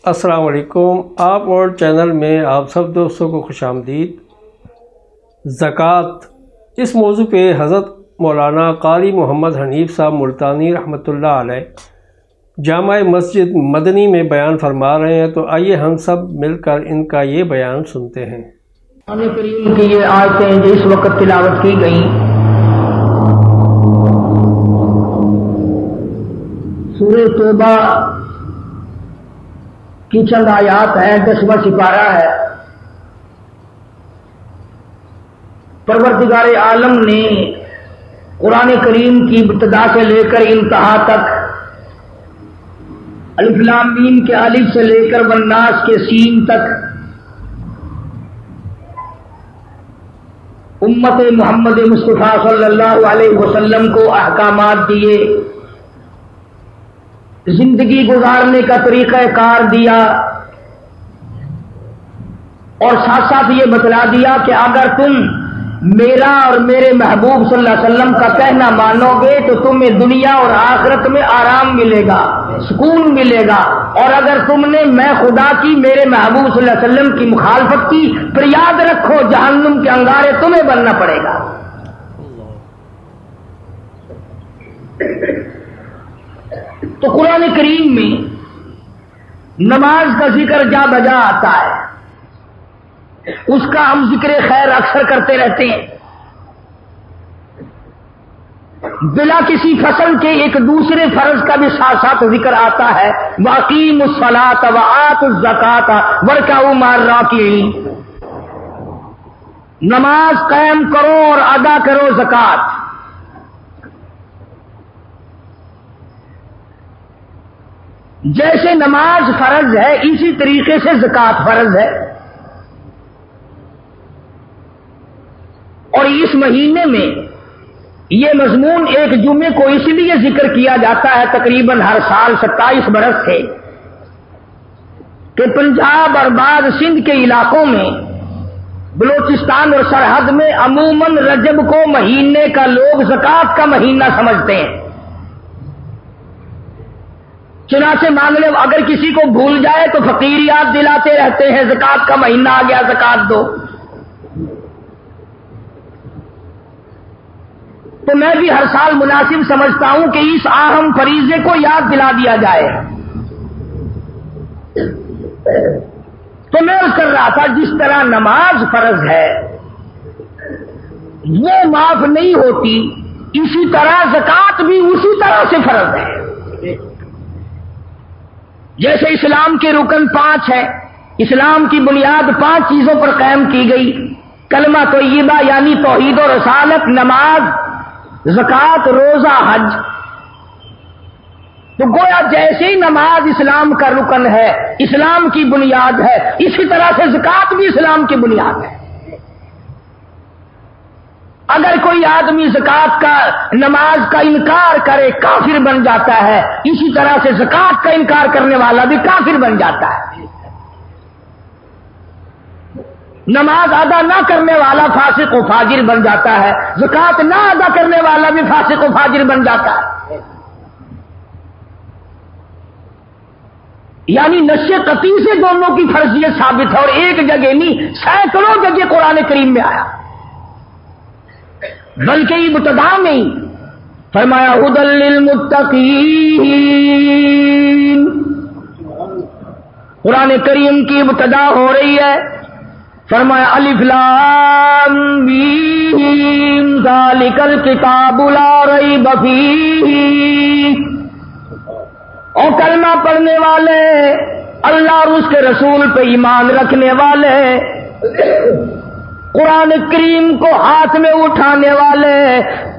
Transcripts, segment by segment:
السلام علیکم۔ آپ اور چینل میں آپ سب دوستوں کو خوش آمدید۔ زکوٰۃ، اس موضوع پہ حضرت مولانا قاری محمد حنیف صاحب ملتانی رحمۃ اللہ علیہ جامع مسجد مدنی میں بیان فرما رہے ہیں، تو آئیے ہم سب مل کر ان کا یہ بیان سنتے ہیں۔ قرآن کریم کی یہ آیتیں جو اس وقت تلاوت کی گئیں، سورہ توبہ کی چند آیات ہیں، 10واں سپارہ ہے۔ پروردگار عالم نے قرآن کریم کی ابتدا سے لے کر انتہا تک، الف لام میم کے الف سے لے کر والناس کے سین تک امت محمد مصطفیٰ صلی اللہ علیہ وسلم کو احکامات دیے، زندگی گزارنے کا طریقہ کار دیا، اور ساتھ ساتھ یہ بتلا دیا کہ اگر تم میرا اور میرے محبوب صلی اللہ علیہ وسلم کا کہنا مانو گے تو تمہیں دنیا اور آخرت میں آرام ملے گا، سکون ملے گا، اور اگر تم نے میں خدا کی میرے محبوب صلی اللہ علیہ وسلم کی مخالفت کی پھر یاد رکھو جہنم کے انگارے تمہیں بننا پڑے گا۔ تو قرآن کریم میں نماز کا ذکر جا بجا آتا ہے، اس کا ہم ذکر خیر اکثر کرتے رہتے ہیں، بلا کسی فصل کے ایک دوسرے فرض کا بھی ساتھ ساتھ ذکر آتا ہے، وَأَقِیمُوا الصَّلَاةَ وَآتُوا الزَّکَاةَ وَارْکَعُوا مَعَ الرَّاکِعِینَ، نماز قائم کرو اور ادا کرو زکوٰۃ۔ جیسے نماز فرض ہے اسی طریقے سے زکوٰۃ فرض ہے، اور اس مہینے میں یہ مضمون ایک جمعے کو اس لیے ذکر کیا جاتا ہے تقریباً ہر سال 27 برس سے، کہ پنجاب اور بعض سندھ کے علاقوں میں، بلوچستان اور سرحد میں عموماً رجب کو مہینے کا لوگ زکوٰۃ کا مہینہ سمجھتے ہیں، چنانچہ مان لو اگر کسی کو بھول جائے تو فقیر یاد دلاتے رہتے ہیں زکوٰۃ کا مہینہ آ گیا، زکوٰۃ دو۔ تو میں بھی ہر سال مناسب سمجھتا ہوں کہ اس اہم فریضے کو یاد دلا دیا جائے۔ تو میں عرض کر رہا تھا جس طرح نماز فرض ہے وہ معاف نہیں ہوتی، اسی طرح زکوٰۃ بھی اسی طرح سے فرض ہے۔ جیسے اسلام کے رکن 5 ہیں، اسلام کی بنیاد 5 چیزوں پر قائم کی گئی، کلمہ طیبہ یعنی توحید و رسالت، نماز، زکوٰۃ، روزہ، حج۔ تو گویا جیسے ہی نماز اسلام کا رکن ہے، اسلام کی بنیاد ہے، اسی طرح سے زکوٰۃ بھی اسلام کی بنیاد ہے۔ اگر کوئی آدمی زکوٰۃ کا، نماز کا انکار کرے کافر بن جاتا ہے، اسی طرح سے زکوٰۃ کا انکار کرنے والا بھی کافر بن جاتا ہے۔ نماز ادا نہ کرنے والا فاسق و فاجر بن جاتا ہے، زکوٰۃ نہ ادا کرنے والا بھی فاسق و فاجر بن جاتا ہے۔ یعنی نشے قطعی سے دونوں کی فرضیت ثابت ہے، اور ایک جگہ نہیں، سینکڑوں جگہ قرآن کریم میں آیا، بلکہ ابتدا میں ہی فرمایا ھدی للمتقین۔ قرآن کریم کی ابتدا ہو رہی ہے، فرمایا الف لام میم ذالک الکتاب لا ریب فیہ، اور کلمہ پڑھنے والے، اللہ اور اس کے رسول پہ ایمان رکھنے والے، قرآن کریم کو ہاتھ میں اٹھانے والے،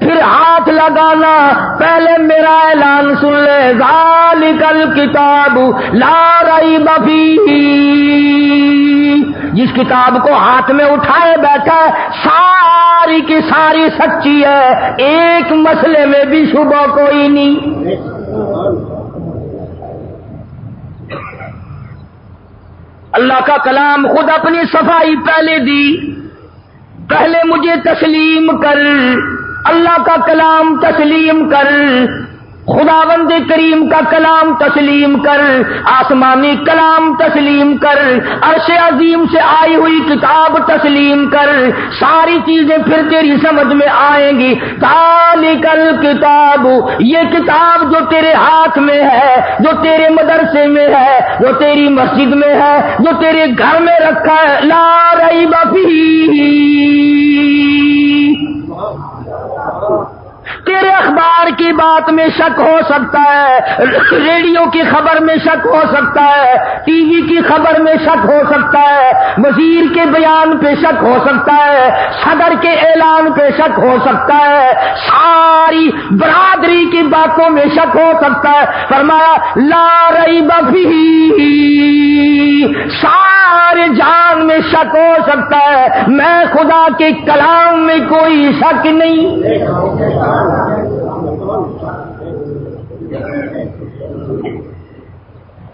پھر ہاتھ لگانا، پہلے میرا اعلان سن لے، ذالک الکتاب لا ریب فیہ، جس کتاب کو ہاتھ میں اٹھائے بیٹھا ہے ساری کی ساری سچی ہے، ایک مسئلے میں بھی شبہ کوئی نہیں۔ اللہ کا کلام خود اپنی صفائی پہلے دی، پہلے مجھے تسلیم کر، اللہ کا کلام تسلیم کر، خداوند کریم کا کلام تسلیم کر، آسمانی کلام تسلیم کر، عرش عظیم سے آئی ہوئی کتاب تسلیم کر، ساری چیزیں پھر تیری سمجھ میں آئیں گی۔ ذالک الکتاب، یہ کتاب جو تیرے ہاتھ میں ہے، جو تیرے مدرسے میں ہے، جو تیری مسجد میں ہے، جو تیرے گھر میں رکھا ہے، لا ریب فیہ، تیرے اخبار کی بات میں شک ہو سکتا ہے، ریڈیو کی خبر میں شک ہو سکتا ہے، ٹی وی کی خبر میں شک ہو سکتا ہے، وزیر کے بیان پہ شک ہو سکتا ہے، صدر کے اعلان پہ شک ہو سکتا ہے، ساری برادری کی باتوں میں شک ہو سکتا ہے۔ فرمایا لا ریب فیہ، سارے جان میں شک ہو سکتا ہے، میں خدا کے کلام میں کوئی شک نہیں۔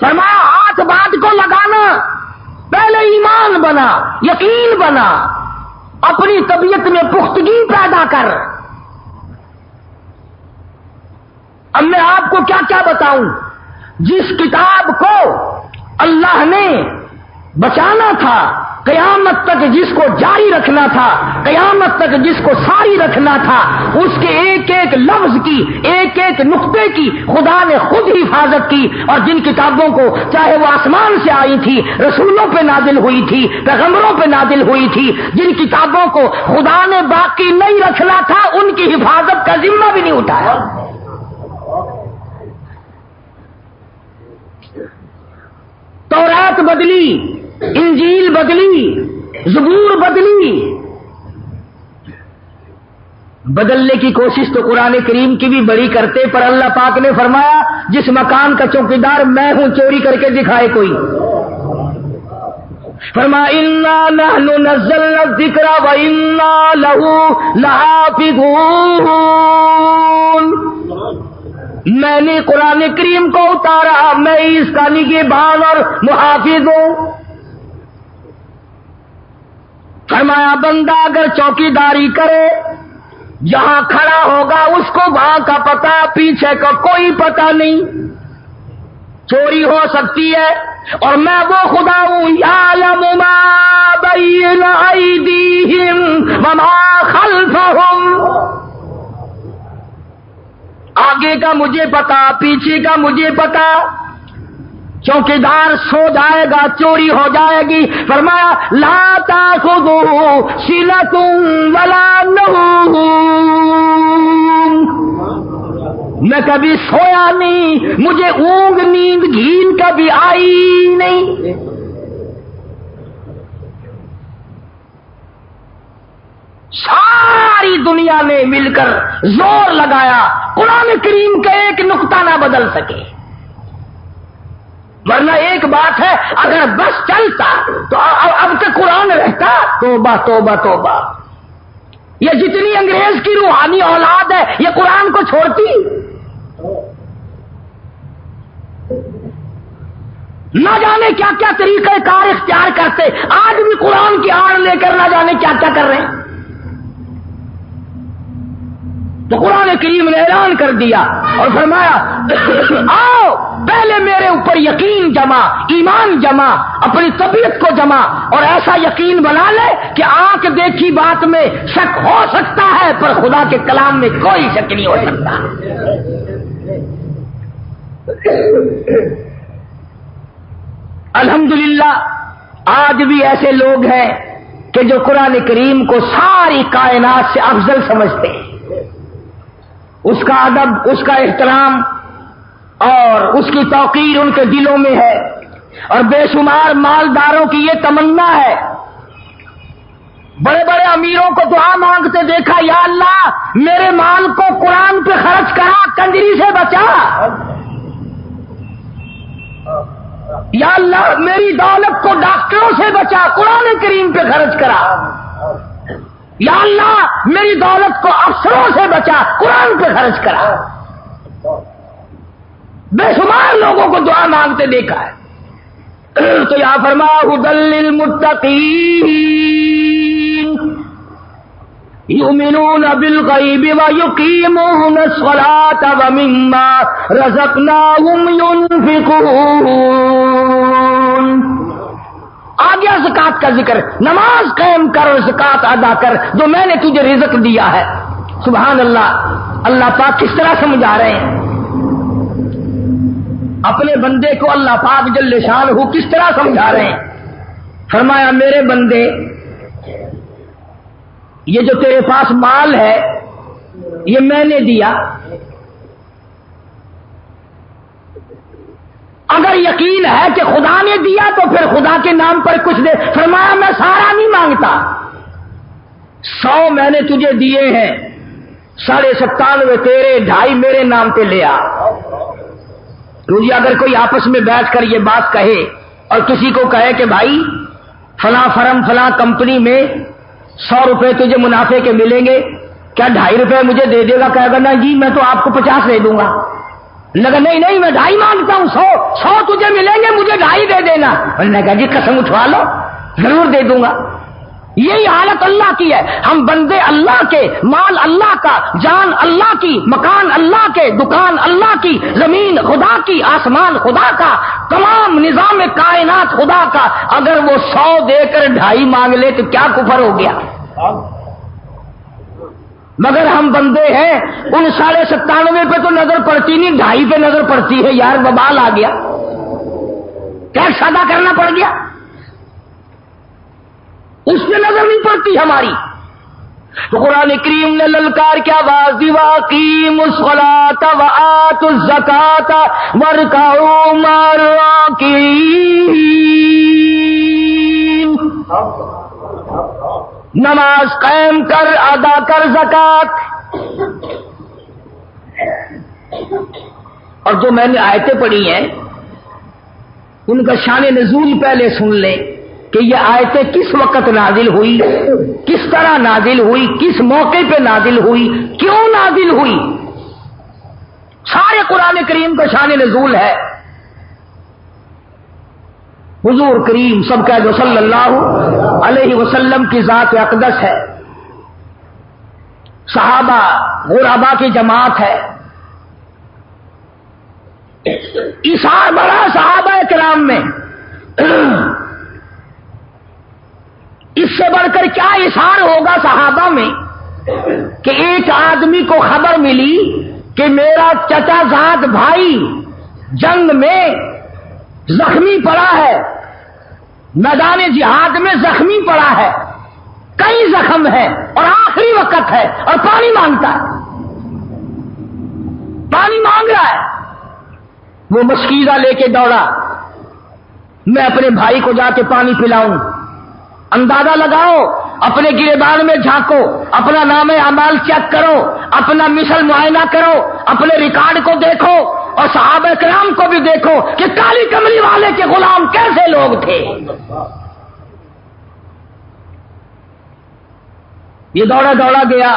فرمایا ہاتھ بات کو لگانا، پہلے ایمان بنا، یقین بنا، اپنی طبیعت میں پختگی پیدا کر۔ اب میں آپ کو کیا کیا بتاؤں، جس کتاب کو اللہ نے بچانا تھا، قیامت تک جس کو جاری رکھنا تھا، قیامت تک جس کو ساری رکھنا تھا، اس کے ایک ایک لفظ کی، ایک ایک نقطے کی خدا نے خود حفاظت کی۔ اور جن کتابوں کو چاہے وہ آسمان سے آئی تھی، رسولوں پہ نازل ہوئی تھی، پیغمبروں پہ نازل ہوئی تھی، جن کتابوں کو خدا نے باقی نہیں رکھنا تھا، ان کی حفاظت کا ذمہ بھی نہیں اٹھایا۔ تورات بدلی، انجیل بدلی، زبور بدلی، بدلنے کی کوشش تو قرآن کریم کی بھی بڑی کرتے، پر اللہ پاک نے فرمایا جس مکان کا چوکیدار میں ہوں، چوری کر کے دکھائے کوئی۔ فرمایا انا نحن نزلنا الذکر وانا لہ لحافظون، میں نے قرآن کریم کو اتارا، میں اس کا نگہبان اور محافظ ہوں۔ فرمایا بندہ اگر چوکیداری کرے، جہاں کھڑا ہوگا اس کو وہاں کا پتہ، پیچھے کا کوئی پتہ نہیں، چوری ہو سکتی ہے، اور میں وہ خدا ہوں یعلم ما بین ایدیہم وما خلفہم، آگے کا مجھے پتا، پیچھے کا مجھے پتا۔ چوکیدار سو جائے گا، چوری ہو جائے گی۔ فرمایا لا تاخذہ سنۃ ولا نوم، میں کبھی سویا نہیں، مجھے اونگ نیند گھین کبھی آئی نہیں۔ ساری دنیا نے مل کر زور لگایا قرآن کریم کا ایک نقطہ نہ بدل سکے، ورنہ ایک بات ہے اگر بس چلتا تو اب تک قرآن رہتا۔ توبہ توبہ توبہ، یہ جتنی انگریز کی روحانی اولاد ہے یہ قرآن کو چھوڑتی، نہ جانے کیا کیا طریقہ کار اختیار کرتے، آج بھی قرآن کی آڑ لے کر نہ جانے کیا کیا کر رہے ہیں۔ تو قرآن کریم نے اعلان کر دیا اور فرمایا آؤ پہلے میرے اوپر یقین جما، ایمان جما، اپنی طبیعت کو جما، اور ایسا یقین بنا لے کہ آنکھ دیکھی بات میں شک ہو سکتا ہے، پر خدا کے کلام میں کوئی شک نہیں ہو سکتا۔ الحمدللہ آج بھی ایسے لوگ ہیں کہ جو قرآن کریم کو ساری کائنات سے افضل سمجھتے ہیں، اس کا ادب، اس کا احترام اور اس کی توقیر ان کے دلوں میں ہے، اور بے شمار مالداروں کی یہ تمنا ہے، بڑے بڑے امیروں کو دعا مانگتے دیکھا، یا اللہ میرے مال کو قرآن پہ خرچ کرا، کنجری سے بچا، یا اللہ میری دولت کو ڈاکٹروں سے بچا، قرآن کریم پہ خرچ کرا، یا اللہ میری دولت کو افسروں سے بچا، قرآن پہ خرچ کرا۔ بے شمار لوگوں کو دعا مانگتے دیکھا ہے۔ تو یہاں فرمایا ھدی للمتقین، یؤمنون بالغیب ویقیمون الصلاۃ ومما رزقناہم ینفقون. آ گیا زکات کا ذکر. نماز قائم کر اور زکات ادا کر جو میں نے تجھے رزق دیا ہے. سبحان اللہ. اللہ پاک کس طرح سمجھا رہے ہیں اپنے بندے کو. اللہ پاک جل شانہ کس طرح سمجھا رہے ہیں. فرمایا میرے بندے یہ جو تیرے پاس مال ہے یہ میں نے دیا. اگر یقین ہے کہ خدا نے دیا تو پھر خدا کے نام پر کچھ دے. فرمایا میں سارا نہیں مانگتا. 100 میں نے تجھے دیے ہیں, 97.5 تیرے, 2.5 میرے نام پہ لے آ. مجھے اگر کوئی آپس میں بیٹھ کر یہ بات کہے اور کسی کو کہے کہ بھائی فلاں فرم فلاں کمپنی میں 100 روپے تجھے منافع کے ملیں گے, کیا 2.5 روپے مجھے دے دے گا؟ کہے گا نہیں جی میں تو آپ کو 50 دے دوں گا. لگا نہیں میں 2.5 مانگتا ہوں, 100 تجھے ملیں گے, مجھے 2.5 دے دینا. میں نے کہا جی قسم اٹھوا لو, ضرور دے دوں گا. یہی حالت اللہ کی ہے. ہم بندے اللہ کے, مال اللہ کا, جان اللہ کی, مکان اللہ کے, دکان اللہ کی, زمین خدا کی, آسمان خدا کا, تمام نظام کائنات خدا کا. اگر وہ 100 دے کر 2.5 مانگ لے تو کیا کفر ہو گیا؟ مگر ہم بندے ہیں ان 97.5 پہ تو نظر پڑتی نہیں, 2.5 پہ نظر پڑتی ہے. یار وبال آ گیا, ٹیکس ادا کرنا پڑ گیا, اس پہ نظر نہیں پڑتی ہماری. تو قرآن کریم نے للکار کیا آواز دی, وَأَقِیمُوا الصَّلَاةَ وَآتُوا الزَّکَاةَ وَارْکَعُوا مَعَ الرَّاکِعِینَ. نماز قائم کر, ادا کر زکات. اور جو میں نے آیتیں پڑھی ہیں ان کا شان نزول پہلے سن لیں کہ یہ آیتیں کس وقت نازل ہوئی, کس طرح نازل ہوئی, کس موقع پہ نازل ہوئی, کیوں نازل ہوئی. سارے قرآن کریم کا شان نزول ہے. حضور کریم سب کہہ دو صلی اللہ علیہ وسلم کی ذات اقدس ہے. صحابہ غربا کی جماعت ہے. اثار بڑا صحابہ کرام میں. اس سے بڑھ کر کیا اثار ہوگا صحابہ میں کہ ایک آدمی کو خبر ملی کہ میرا چچا زاد بھائی جنگ میں زخمی پڑا ہے, میدان جہاد میں زخمی پڑا ہے, کئی زخم ہے اور آخری وقت ہے اور پانی مانگتا ہے, پانی مانگ رہا ہے. وہ مشکیزہ لے کے دوڑا, میں اپنے بھائی کو جا کے پانی پلاؤں. اندازہ لگاؤ, اپنے گریبان میں جھانکو, اپنا نام اعمال چیک کرو, اپنا مثل معائنہ کرو, اپنے ریکارڈ کو دیکھو اور صحابہ کرام کو بھی دیکھو کہ کالی کمری والے کے غلام کیسے لوگ تھے. یہ دوڑا دوڑا گیا,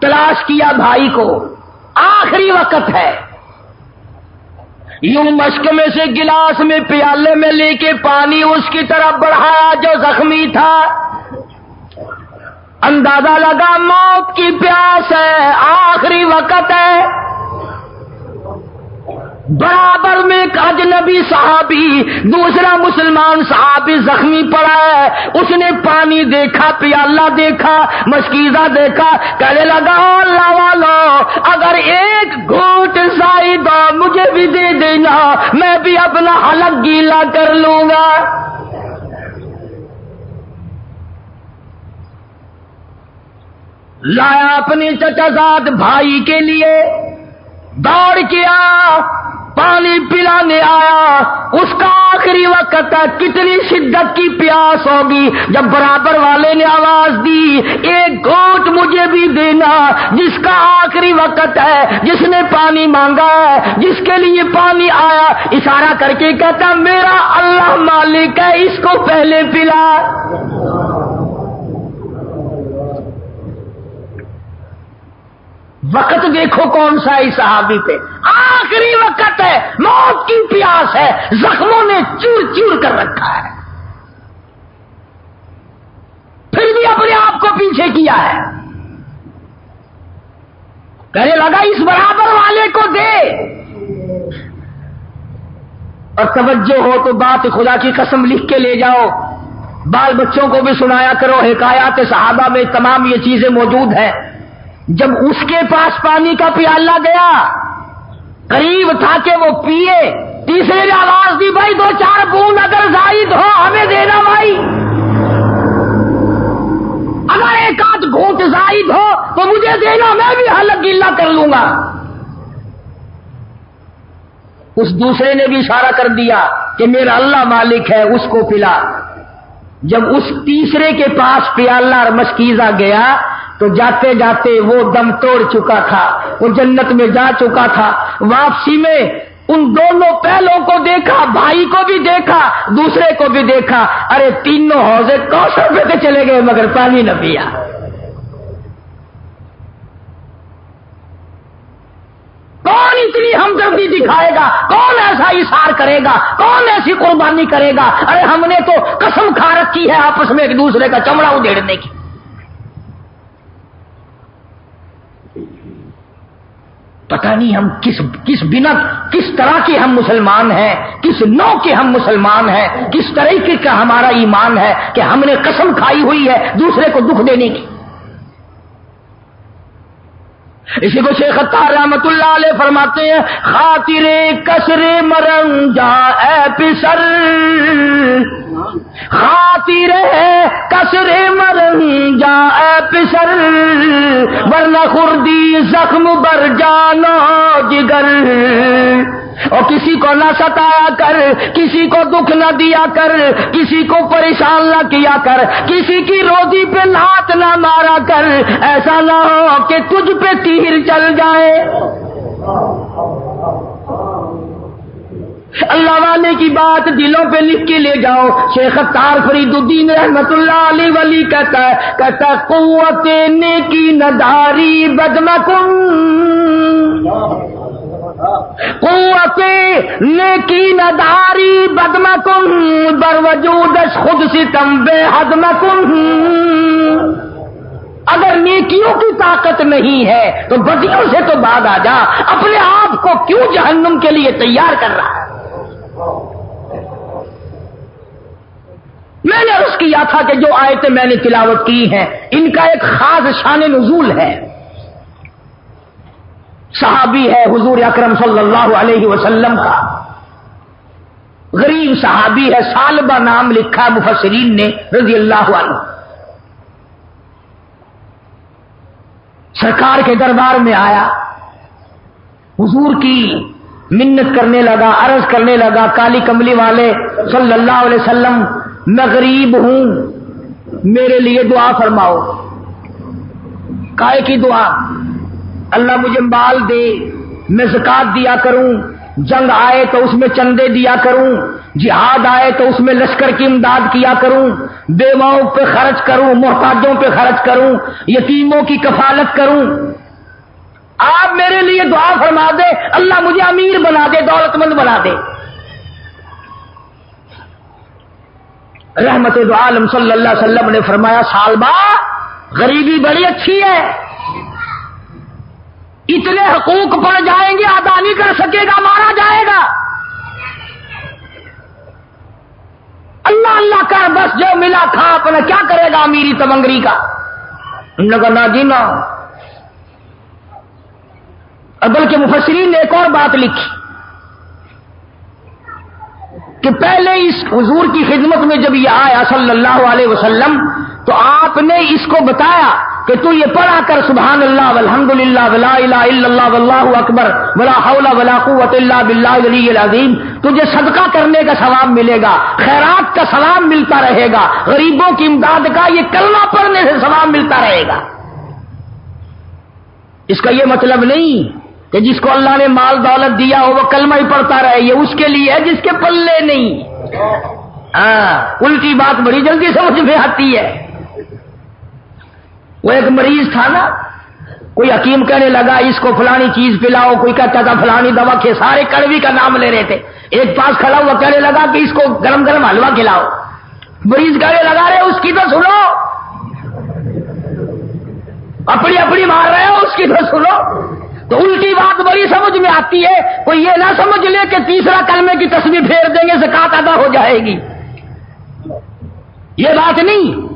تلاش کیا بھائی کو, آخری وقت ہے. یوں مشک میں سے گلاس میں پیالے میں لے کے پانی اس کی طرف بڑھایا جو زخمی تھا. اندازہ لگا موت کی پیاس ہے, آخری وقت ہے. برابر میں ایک اجنبی صحابی, دوسرا مسلمان صحابی زخمی پڑا ہے. اس نے پانی دیکھا, پیالہ دیکھا, مشکیزہ دیکھا, کہنے لگا اللہ والو اگر ایک گھونٹ زائد مجھے بھی دے دینا, میں بھی اپنا حلق گیلا کر لوں گا. لایا اپنے چچا زاد بھائی کے لیے, دوڑ کیا, پانی پلانے آیا. اس کا آخری وقت ہے, کتنی شدت کی پیاس ہوگی. جب برابر والے نے آواز دی ایک گھونٹ مجھے بھی دینا, جس کا آخری وقت ہے, جس نے پانی مانگا ہے, جس کے لیے پانی آیا, اشارہ کر کے کہتا میرا اللہ مالک ہے, اس کو پہلے پلا. وقت دیکھو کون سا ہے صحابی پہ, آخری وقت ہے, موت کی پیاس ہے, زخموں نے چور چور کر رکھا ہے, پھر بھی اپنے آپ کو پیچھے کیا ہے. کہنے لگا اس برابر والے کو دے. اور توجہ ہو تو بات خدا کی قسم لکھ کے لے جاؤ، بال بچوں کو بھی سنایا کرو. حکایات صحابہ میں تمام یہ چیزیں موجود ہیں. جب اس کے پاس پانی کا پیالہ گیا، قریب تھا کہ وہ پیے، تیسرے نے آواز دی بھائی 2-4 بوند اگر زائد ہو ہمیں دینا بھائی، اگر 1-8 گھونٹ زائد ہو تو مجھے دینا، میں بھی حلق گلا کر لوں گا. اس دوسرے نے بھی اشارہ کر دیا کہ میرا اللہ مالک ہے، اس کو پلا. جب اس تیسرے کے پاس پیالہ اور مشکیزہ گیا تو جاتے جاتے وہ دم توڑ چکا تھا، وہ جنت میں جا چکا تھا. واپسی میں ان دونوں پہلوں کو دیکھا، بھائی کو بھی دیکھا، دوسرے کو بھی دیکھا. ارے تینوں حوضے کوثر پہ کے چلے گئے مگر پانی نہ پیا. کون اتنی ہمدردی دکھائے گا؟ کون ایسا اثار کرے گا؟ کون ایسی قربانی کرے گا؟ ارے ہم نے تو قسم کھا رکھی ہے آپس میں ایک دوسرے کا چمڑا ادھیڑنے کی. پتہ نہیں ہم کس بنا کس طرح کے ہم مسلمان ہیں، کس نوع کے ہم مسلمان ہیں، کس طریقے کا ہمارا ایمان ہے کہ ہم نے قسم کھائی ہوئی ہے دوسرے کو دکھ دینے کی. اسی کو شیخ عطار رحمت اللہ علیہ فرماتے ہیں، خاطر کسر مرنجا اے پسر، خاطر کسر مرنجا اے پسر، ورنہ خردی زخم بر جانا جگر. اور کسی کو نہ ستایا کر، کسی کو دکھ نہ دیا کر، کسی کو پریشان نہ کیا کر، کسی کی روزی پہ لات نہ مارا کر. ایسا نہ ہو کہ تجھ پہ تیر چل جائے. اللہ والے کی بات دلوں پہ لکھ کے لے جاؤ. شیخ عطار فرید الدین رحمت اللہ علیہ ولی کہتا ہے قوت نیکی نداری بدمکن، قوت نیکی نداری بدمکن، بر وجودش خود ستم بے حدمکن. اگر نیکیوں کی طاقت نہیں ہے تو بدیوں سے تو بعد آ جا. اپنے آپ کو کیوں جہنم کے لیے تیار کر رہا ہے؟ میں نے عرض کیا تھا کہ جو آیتیں میں نے تلاوت کی ہیں ان کا ایک خاص شان نزول ہے. صحابی ہے حضور اکرم صلی اللہ علیہ وسلم کا، غریب صحابی ہے، ثعلبہ نام لکھا مفسرین نے رضی اللہ عنہ. سرکار کے دربار میں آیا، حضور کی منت کرنے لگا، عرض کرنے لگا، کالی کملی والے صلی اللہ علیہ وسلم میں غریب ہوں، میرے لیے دعا فرماؤ. کائے کی دعا؟ اللہ مجھے مال دے، میں زکات دیا کروں، جنگ آئے تو اس میں چندے دیا کروں، جہاد آئے تو اس میں لشکر کی امداد کیا کروں، بیواؤں پہ خرچ کروں، محتاجوں پہ خرچ کروں، یتیموں کی کفالت کروں. آپ میرے لیے دعا فرما دے، اللہ مجھے امیر بنا دے، دولت مند بنا دے. رحمت دو عالم صلی اللہ علیہ وسلم نے فرمایا، ثعلبہ غریبی بڑی اچھی ہے، اتنے حقوق پڑ جائیں گے ادا نہیں کر سکے گا، مارا جائے گا. اللہ اللہ کر، بس جو ملا کھا، اپنا کیا کرے گا امیری تمنگری کا. انہوں نے کہا نہ جی نہ. بلکہ مفسرین نے ایک اور بات لکھی کہ پہلے اس حضور کی خدمت میں جب یہ آیا صلی اللہ علیہ وسلم تو آپ نے اس کو بتایا کہ تو یہ پڑھا کر سبحان اللہ والحمد للہ ولا الہ الا اللہ واللہ اکبر ولا حول ولا قوت الا باللہ العلی العظیم. تجھے صدقہ کرنے کا ثواب ملے گا، خیرات کا ثواب ملتا رہے گا، غریبوں کی امداد کا یہ کلمہ پڑھنے سے ثواب ملتا رہے گا. اس کا یہ مطلب نہیں کہ جس کو اللہ نے مال دولت دیا ہو وہ کلمہ ہی پڑھتا رہے، یہ اس کے لیے ہے جس کے پلے نہیں. الٹی بات بڑی جلدی سمجھ میں آتی ہے. وہ ایک مریض تھا نا، کوئی حکیم کہنے لگا اس کو فلانی چیز پلاؤ، کوئی کہتا تھا فلانی دوا کے، سارے کڑوی کا نام لے رہے تھے. ایک پاس کھڑا ہوا کہنے لگا کہ اس کو گرم گرم حلوہ کھلاؤ. مریض کہنے لگا رہے اس کی تو سنو، اپنی اپنی مار رہے ہو، اس کی تو سنو. تو الٹی بات بڑی سمجھ میں آتی ہے، کوئی یہ نہ سمجھ لے کہ تیسرا کلمے کی تسبیح پھیر دیں گے زکات ادا ہو جائے گی، یہ بات نہیں۔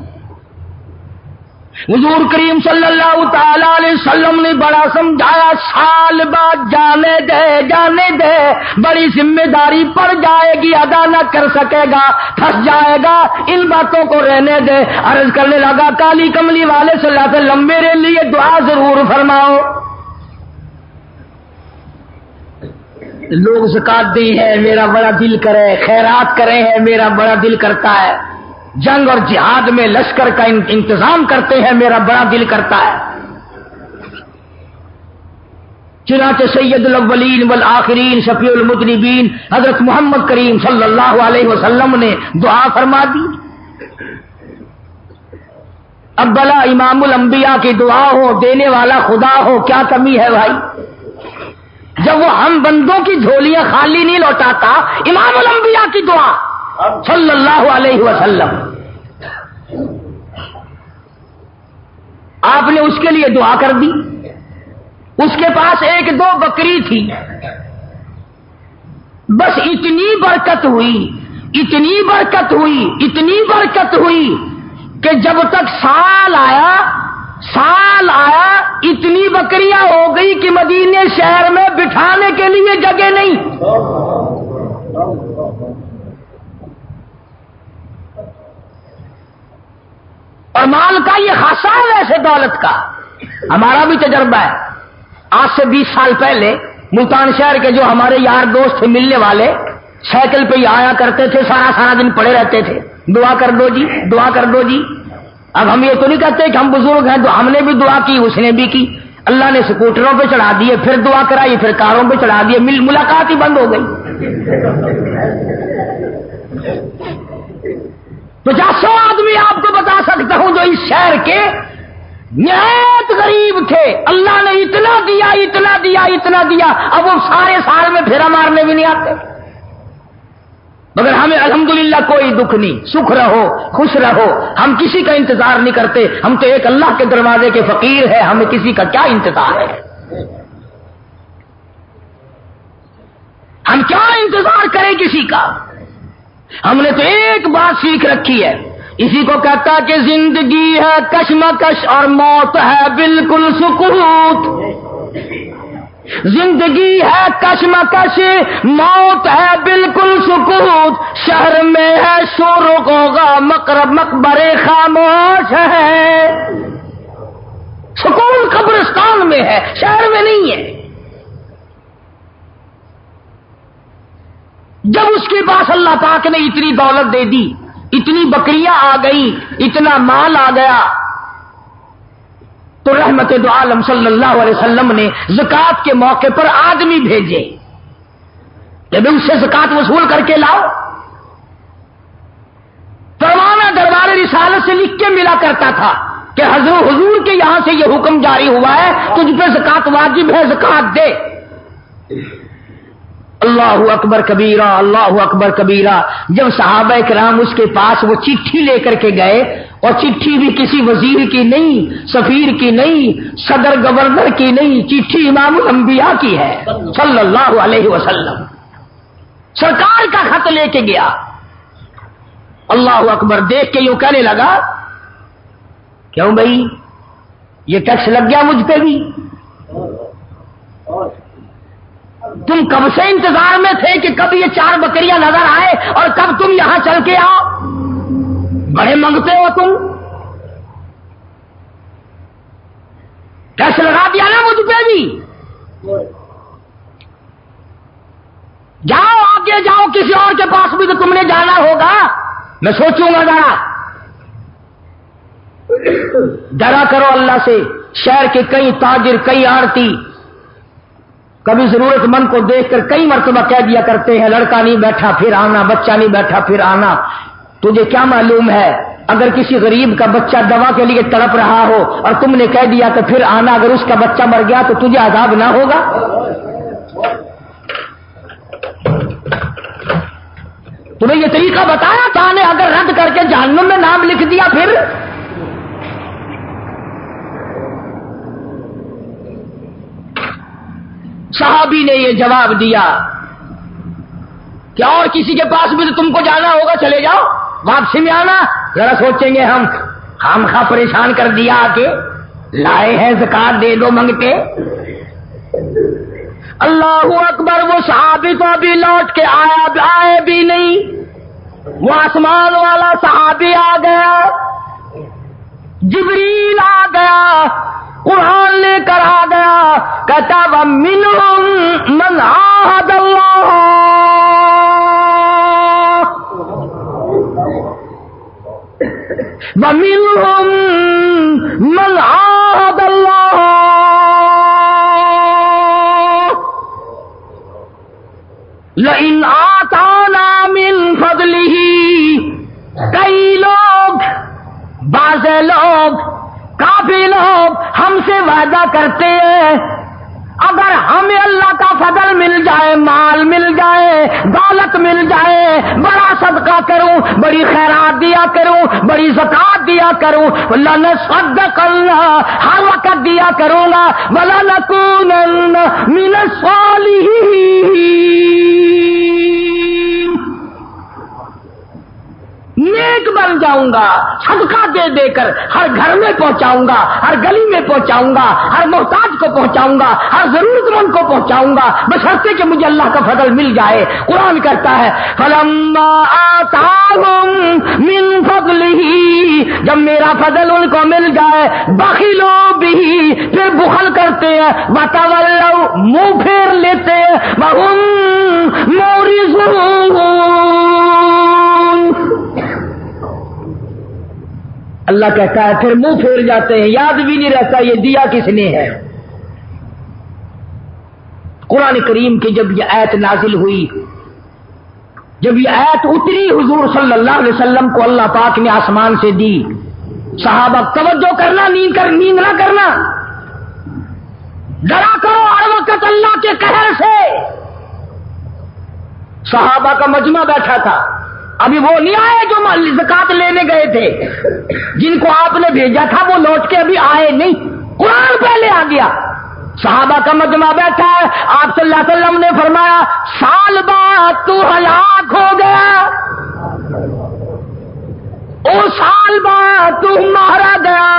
حضور کریم صلی اللہ تعالی علیہ وسلم نے بڑا سمجھایا، سال بعد جانے دے بڑی ذمہ داری پڑ جائے گی، ادا نہ کر سکے گا، پھنس جائے گا، ان باتوں کو رہنے دے۔ عرض کرنے لگا کالی کملی والے صلی اللہ علیہ وسلم میرے لیے دعا ضرور فرماؤ۔ لوگ زکات دی ہے میرا بڑا دل کرے، خیرات کرے ہیں میرا بڑا دل کرتا ہے، جنگ اور جہاد میں لشکر کا انتظام کرتے ہیں میرا بڑا دل کرتا ہے۔ چنانچہ سید الاولین والآخرین شفیع المذنبین حضرت محمد کریم صلی اللہ علیہ وسلم نے دعا فرما دی۔ اب بلا امام الانبیاء کی دعا ہو، دینے والا خدا ہو، کیا کمی ہے بھائی؟ جب وہ ہم بندوں کی جھولیاں خالی نہیں لوٹاتا، امام الانبیاء کی دعا صلی اللہ علیہ وسلم، آپ نے اس کے لیے دعا کر دی۔ اس کے پاس ایک دو بکری تھی، بس اتنی برکت ہوئی کہ جب تک سال آیا اتنی بکریاں ہو گئی کہ مدینے شہر میں بٹھانے کے لیے جگہ نہیں۔ اور مال کا یہ خاصہ ہے ویسے دولت کا، ہمارا بھی تجربہ ہے۔ آج سے 20 سال پہلے ملتان شہر کے جو ہمارے یار دوست تھے ملنے والے، سائیکل پہ ہی آیا کرتے تھے، سارا دن پڑے رہتے تھے، دعا کر دو جی، دعا کر دو جی۔ اب ہم یہ تو نہیں کہتے کہ ہم بزرگ ہیں، تو ہم نے بھی دعا کی، اس نے بھی کی، اللہ نے سکوٹروں پہ چڑھا دیے، پھر دعا کرائی، پھر کاروں پہ چڑھا دیے، ملاقات ہی بند ہو گئی۔ 50 آدمی آپ کو بتا سکتا ہوں جو اس شہر کے نہایت غریب تھے، اللہ نے اتنا دیا، اب وہ سارے سال میں پھیرا مارنے بھی نہیں آتے، مگر ہمیں الحمدللہ کوئی دکھ نہیں، سکھ رہو، خوش رہو، ہم کسی کا انتظار نہیں کرتے، ہم تو ایک اللہ کے دروازے کے فقیر ہیں، ہمیں کسی کا کیا انتظار ہے؟ ہم کیا انتظار کریں کسی کا؟ ہم نے تو ایک بات سیکھ رکھی ہے، اسی کو کہتا کہ زندگی ہے کشمکش اور موت ہے بالکل سکوت۔ زندگی ہے کشمکش، موت ہے بالکل سکوت، شہر میں ہے شور و غوغا، مقبرے خاموش ہے۔ سکون قبرستان میں ہے، شہر میں نہیں ہے۔ جب اس کے پاس اللہ پاک نے اتنی دولت دے دی، اتنی بکریاں آ گئی، اتنا مال آ گیا، تو رحمت دو عالم صلی اللہ علیہ وسلم نے زکات کے موقع پر آدمی بھیجے کہ اس سے زکات وصول کر کے لاؤ۔ پروانہ دربار رسالت سے لکھ کے ملا کرتا تھا کہ حضور کے یہاں سے یہ حکم جاری ہوا ہے، تجھ پہ زکات واجب ہے، زکات دے۔ اللہ اکبر کبیرہ، اللہ اکبر کبیرہ۔ جب صحابہ کرام اس کے پاس وہ چٹھی لے کر کے گئے، اور چٹھی بھی کسی وزیر کی نہیں، سفیر کی نہیں، صدر گورنر کی نہیں، چٹھی امام الانبیاء کی ہے صلی اللہ علیہ وسلم، سرکار کا خط لے کے گیا۔ اللہ اکبر، دیکھ کے یوں کہنے لگا، کیوں بھائی یہ ٹیکس لگ گیا مجھ پہ بھی؟ تم کب سے انتظار میں تھے کہ کب یہ 4 بکریاں نظر آئے اور کب تم یہاں چل کے آؤ؟ بڑے منگتے ہو تم، ٹیکس لگا دیا نا مجھ پہ بھی، جاؤ آگے جاؤ، کسی اور کے پاس بھی تو تم نے جانا ہوگا، میں سوچوں گا ذرا۔ ڈرا کرو اللہ سے۔ شہر کے کئی تاجر، کئی آڑتی کبھی ضرورت مند کو دیکھ کر کئی مرتبہ کہہ دیا کرتے ہیں، لڑکا نہیں بیٹھا پھر آنا، بچہ نہیں بیٹھا پھر آنا۔ تجھے کیا معلوم ہے اگر کسی غریب کا بچہ دوا کے لیے تڑپ رہا ہو اور تم نے کہہ دیا کہ پھر آنا، اگر اس کا بچہ مر گیا تو تجھے عذاب نہ ہوگا؟ تمہیں یہ طریقہ بتایا تھا نے، اگر رد کر کے جہنم میں نام لکھ دیا پھر؟ نبی نے یہ جواب دیا کہ اور کسی کے پاس بھی تو تم کو جانا ہوگا، چلے جاؤ، واپسی میں آنا، ذرا سوچیں گے ہم خواہ پریشان کر دیا کہ لائے ہیں زکات دے دو منگتے۔ اللہ اکبر، وہ صحابی تو ابھی لوٹ کے آئے بھی نہیں، وہ آسمان والا صحابی آ گیا، جبریل آ گیا، قرآن لے کر آ گیا، کہتا وَمِنْهُمْ مَنْ عَاهَدَ اللَّهَ، وَمِنْهُمْ مَنْ عَاهَدَ اللَّهَ لَئِنْ آتَانَا مِنْ فَضْلِهِ۔ کئی لوگ، بعض لوگ، کافی لوگ ہم سے وعدہ کرتے ہیں اگر ہمیں اللہ کا فضل مل جائے، مال مل جائے، دولت مل جائے، بڑا صدقہ کروں، بڑی خیرات دیا کروں، بڑی زکات دیا کروں، لنصدقن، ہر وقت دیا کروں گا، ولنکونن من الصالحین، نیک بن جاؤں گا، صدقہ دے دے کر ہر گھر میں پہنچاؤں گا، ہر گلی میں پہنچاؤں گا، ہر محتاج کو پہنچاؤں گا، ہر ضرورت مند کو پہنچاؤں گا، بشرطے کہ مجھے اللہ کا فضل مل جائے۔ قرآن کہتا ہے فَلَمَّا آتَاهُم مِّن فَضْلِهِ، جب میرا فضل ان کو مل جائے، بخلوا بِهِ، پھر بخل کرتے ہیں، وَتَوَلَّوْا، منہ پھیر لیتے ہیں، وَهُم مُعْرِضُونَ، اللہ کہتا ہے پھر منہ پھیر جاتے ہیں، یاد بھی نہیں رہتا یہ دیا کس نے ہے۔ قرآن کریم کی جب یہ آیت نازل ہوئی، جب یہ آیت اتری حضور صلی اللہ علیہ وسلم کو اللہ پاک نے آسمان سے دی، صحابہ توجہ کرنا، نیند نہ کرنا، ڈرا کرو ہر وقت اللہ کے قہر سے۔ صحابہ کا مجمع بیٹھا تھا، ابھی وہ نہیں آئے جو زکات لینے گئے تھے، جن کو آپ نے بھیجا تھا وہ لوٹ کے ابھی آئے نہیں، قرآن پہلے آ گیا۔ صحابہ کا مجمع بیٹھا ہے، آپ صلی اللہ علیہ وسلم نے فرمایا سال بعد تو ہلاک ہو گیا، او سال بعد تو مارا گیا،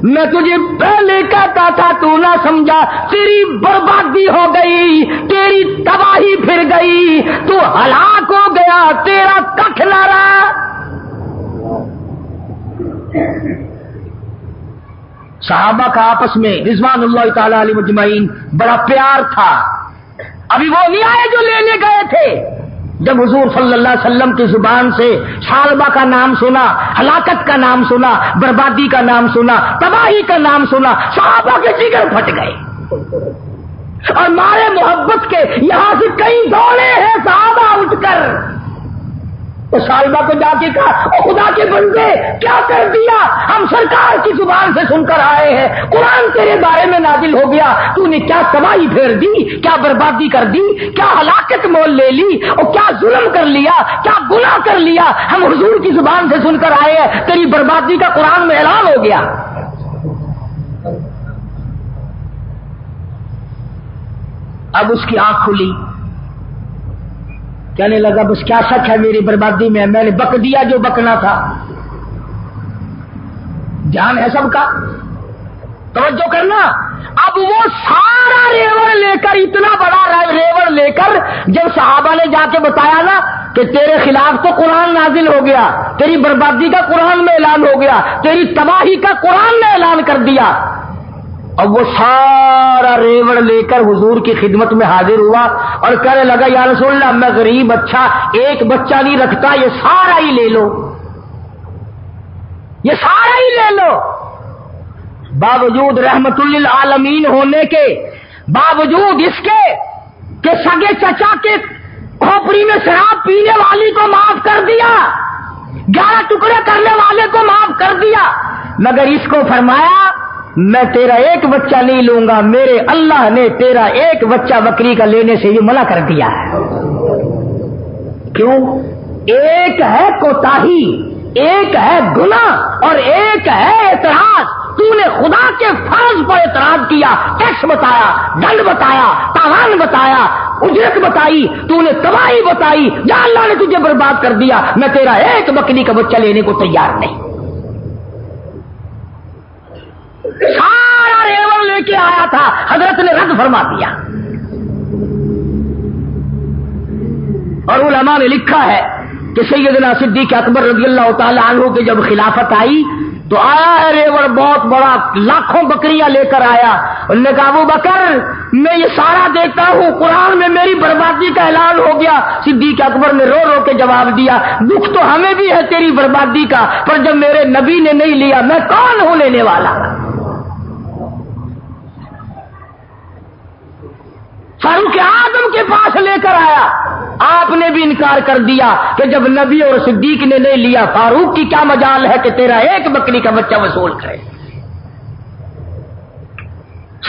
میں تجھے پہلے کہتا تھا تو نہ سمجھا، تیری بربادی ہو گئی، تیری تباہی پھر گئی، تو ہلاک ہو گیا، تیرا کچھ نہ رہا۔ صحابہ کا آپس میں رضوان اللہ تعالی علیہ مجمعین بڑا پیار تھا۔ ابھی وہ نہیں آئے جو لینے گئے تھے، جب حضور صلی اللہ علیہ وسلم کی زبان سے سالبہ کا نام سنا، ہلاکت کا نام سنا، بربادی کا نام سنا، تباہی کا نام سنا، صحابہ کے جگر پھٹ گئے، اور مارے محبت کے یہاں سے کئی دوڑے ہیں صحابہ اٹھ کر، تو سالبہ کو جا کے کہا او خدا کے بندے کیا کر دیا، ہم سرکار کی زبان سے سن کر آئے ہیں، قرآن تیرے بارے میں نازل ہو گیا، تو نے کیا تباہی پھیر دی، کیا بربادی کر دی، کیا ہلاکت مول لے لی، اور کیا ظلم کر لیا، کیا گناہ کر لیا، ہم حضور کی زبان سے سن کر آئے ہیں، تیری بربادی کا قرآن میں اعلان ہو گیا۔ اب اس کی آنکھ کھلی، کہنے لگا بس کیا شک ہے میری بربادی میں نے بک دیا جو بکنا تھا۔ دھیان ہے سب کا، توجہ کرنا۔ اب وہ سارا ریوڑ لے کر، اتنا بڑا ریوڑ لے کر جب صحابہ نے جا کے بتایا نا کہ تیرے خلاف تو قرآن نازل ہو گیا، تیری بربادی کا قرآن میں اعلان ہو گیا، تیری تباہی کا قرآن نے اعلان کر دیا، اب وہ سارا ریوڑ لے کر حضور کی خدمت میں حاضر ہوا اور کہنے لگا یا رسول اللہ میں غریب اچھا ایک بچہ نہیں رکھتا، یہ سارا ہی لے لو، یہ سارا ہی لے لو۔ باوجود رحمت للعالمین ہونے کے، باوجود اس کے کہ سگے چچا کے کھوپڑی میں شراب پینے والی کو معاف کر دیا، 11 ٹکڑے کرنے والے کو معاف کر دیا، مگر اس کو فرمایا میں تیرا ایک بچہ نہیں لوں گا، میرے اللہ نے تیرا ایک بچہ بکری کا لینے سے یہ منع کر دیا ہے۔ کیوں؟ ایک ہے کوتاہی، ایک ہے گناہ اور ایک ہے اعتراض، تو نے خدا کے فرض پر اعتراض کیا، ٹیکس بتایا، دنڈ بتایا، تاوان بتایا، اجرت بتائی، تو نے تباہی بتائی، یا اللہ نے تجھے برباد کر دیا، میں تیرا ایک بکری کا بچہ لینے کو تیار نہیں۔ سارا ریوڑ لے کے آیا تھا، حضرت نے رد فرما دیا۔ اور علماء نے لکھا ہے کہ سیدنا صدیق اکبر رضی اللہ تعالی عنہ کی جب خلافت آئی تو آیا ہے ریوڑ بہت بڑا، لاکھوں بکریاں لے کر آیا۔ انہوں نے کہا ابو بکر میں یہ سارا دیکھتا ہوں، قرآن میں میری بربادی کا اعلان ہو گیا۔ صدیق اکبر نے رو رو کے جواب دیا دکھ تو ہمیں بھی ہے تیری بربادی کا، پر جب میرے نبی نے نہیں لیا میں کون ہوں لینے والا۔ فاروق اعظم کے پاس لے کر آیا، آپ نے بھی انکار کر دیا کہ جب نبی اور صدیق نے نہیں لیا، فاروق کی کیا مجال ہے کہ تیرا ایک بکری کا بچہ وصول کرے۔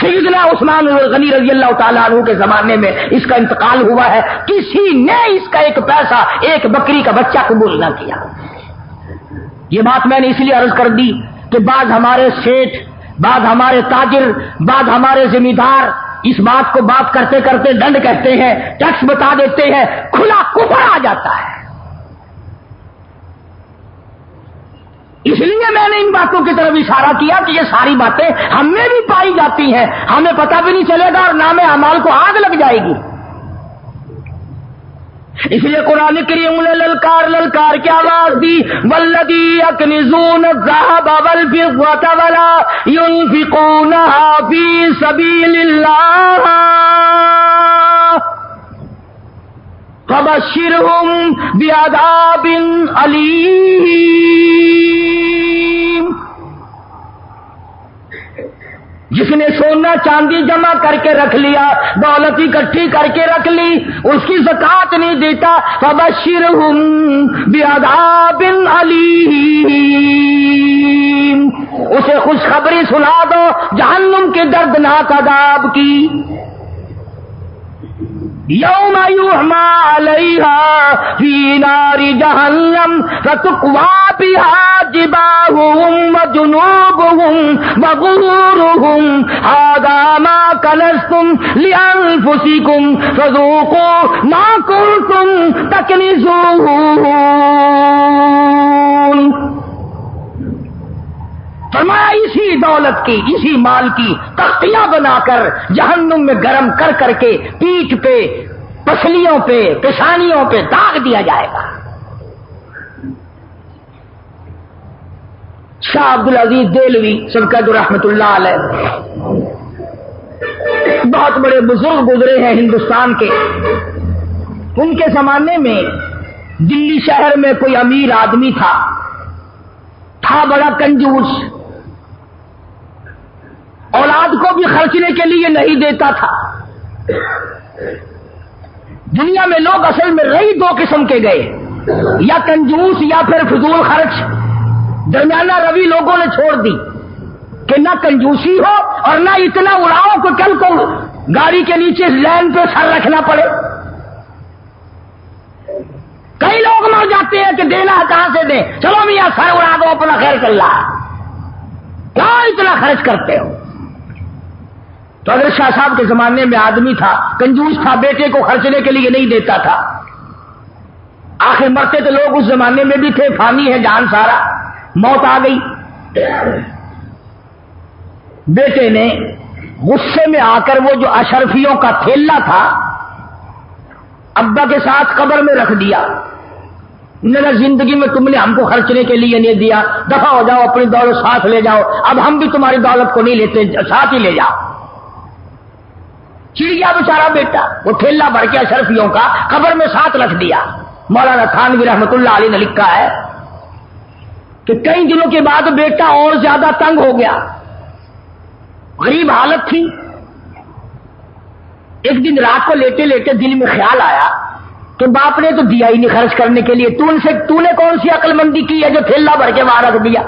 سیدنا عثمان غنی رضی اللہ تعالیٰ عنہ کے زمانے میں اس کا انتقال ہوا ہے، کسی نے اس کا ایک پیسہ، ایک بکری کا بچہ قبول نہ کیا۔ یہ بات میں نے اس لیے عرض کر دی کہ بعض ہمارے سیٹھ، بعض ہمارے تاجر، بعض ہمارے ذمہ دار اس بات کو بات کرتے کرتے ڈنڈ کہتے ہیں، ٹیکس بتا دیتے ہیں، کھلا کفر آ جاتا ہے۔ اس لیے میں نے ان باتوں کی طرف اشارہ کیا کہ یہ ساری باتیں ہم میں بھی پائی جاتی ہیں، ہمیں پتہ بھی نہیں چلے گا اور نام اعمال کو آگ لگ جائے گی۔ اس لیے قرآن کریم نے للکار کی آواز دی، والذی یکنزون الذھب والفضة ولا ينفقونها فی سبیل اللہ فبشرهم بعذاب علیم۔ جس نے سونا چاندی جمع کر کے رکھ لیا، دولت اکٹھی کر کے رکھ لی، اس کی زکات نہیں دیتا، فبشرہم بعذاب علیم، اسے خوشخبری سنا دو جہنم کے دردناک عذاب کی۔ یوم یحمى علیہا فی نار جہنم فتقوی بہا جباہہم وجنوبہم وظہورہم ھذا ما کنزتم لانفسکم فذوقوا ما کنتم تکنزون۔ فرمایا اسی دولت کی، اسی مال کی تختیاں بنا کر جہنم میں گرم کر کر کے پیٹھ پہ، پسلیوں پہ، پیشانیوں پہ داغ دیا جائے گا۔ شاہ عبدالعزیز دہلوی سبقت رحمت اللہ علیہ بہت بڑے بزرگ گزرے ہیں ہندوستان کے۔ ان کے زمانے میں دلی شہر میں کوئی امیر آدمی تھا بڑا کنجوس، اولاد کو بھی خرچنے کے لیے نہیں دیتا تھا۔ دنیا میں لوگ اصل میں رہی دو قسم کے گئے، یا کنجوس یا پھر فضول خرچ۔ درمیانہ روی لوگوں نے چھوڑ دی کہ نہ کنجوسی ہو اور نہ اتنا اڑاؤ کہ کل کو گاڑی کے نیچے لین پہ سر رکھنا پڑے۔ کئی لوگ مر جاتے ہیں کہ دینا کہاں سے دیں، چلو میاں سر اڑا دو اپنا خیر چل رہا ہے، کیا اتنا خرچ کرتے ہو؟ تو اگر شاہ صاحب کے زمانے میں آدمی تھا، کنجوس تھا، بیٹے کو خرچنے کے لیے نہیں دیتا تھا۔ آخر مرتے تو لوگ اس زمانے میں بھی تھے، فانی ہے جان سارا، موت آ گئی۔ بیٹے نے غصے میں آ کر وہ جو اشرفیوں کا تھیلا تھا ابا کے ساتھ قبر میں رکھ دیا۔ میرا زندگی میں تم نے ہم کو خرچنے کے لیے نہیں دیا، دفع ہو جاؤ، اپنی دولت ساتھ لے جاؤ، اب ہم بھی تمہاری دولت کو نہیں لیتے، ساتھ ہی لے جاؤ۔ چڑ گیا بیچارہ بیٹا، وہ تھیلا بھر کے اشرفیوں کا قبر میں ساتھ رکھ دیا۔ مولانا تھانوی رحمت اللہ علیہ نے لکھا ہے کہ کئی دنوں کے بعد بیٹا اور زیادہ تنگ ہو گیا، غریب حالت تھی۔ ایک دن رات کو لیٹے لیٹے دل میں خیال آیا کہ باپ نے تو دیا ہی نہیں خرچ کرنے کے لیے، تو نے کون سی عقل مندی کی ہے جو تھیلا بھر کے وہاں رکھ دیا؟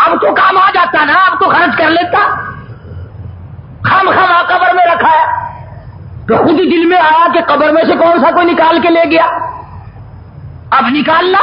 اب تو کام آ جاتا نا، اب تو خرچ کر لیتا، خام قبر میں رکھا ہے۔ تو خود ہی دل میں آیا کہ قبر میں سے کون سا کوئی نکال کے لے گیا، اب نکالنا۔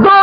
2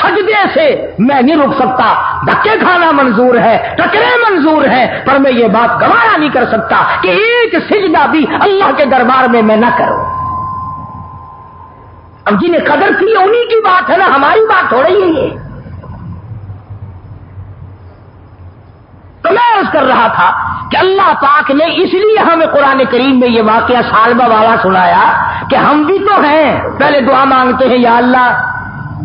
سجدے سے میں نہیں رک سکتا، دھکے کھانا منظور ہے، ٹکرے منظور ہیں، پر میں یہ بات گوارا نہیں کر سکتا کہ ایک سجدہ بھی اللہ کے دربار میں نہ کروں۔ اب جنہیں قدر کی انہی کی بات ہے نا، ہماری بات ہو رہی ہے یہ۔ تو میں عرض کر رہا تھا کہ اللہ پاک نے اس لیے ہمیں قرآن کریم میں یہ واقعہ سالبہ والا سنایا کہ ہم بھی تو ہیں، پہلے دعا مانگتے ہیں یا اللہ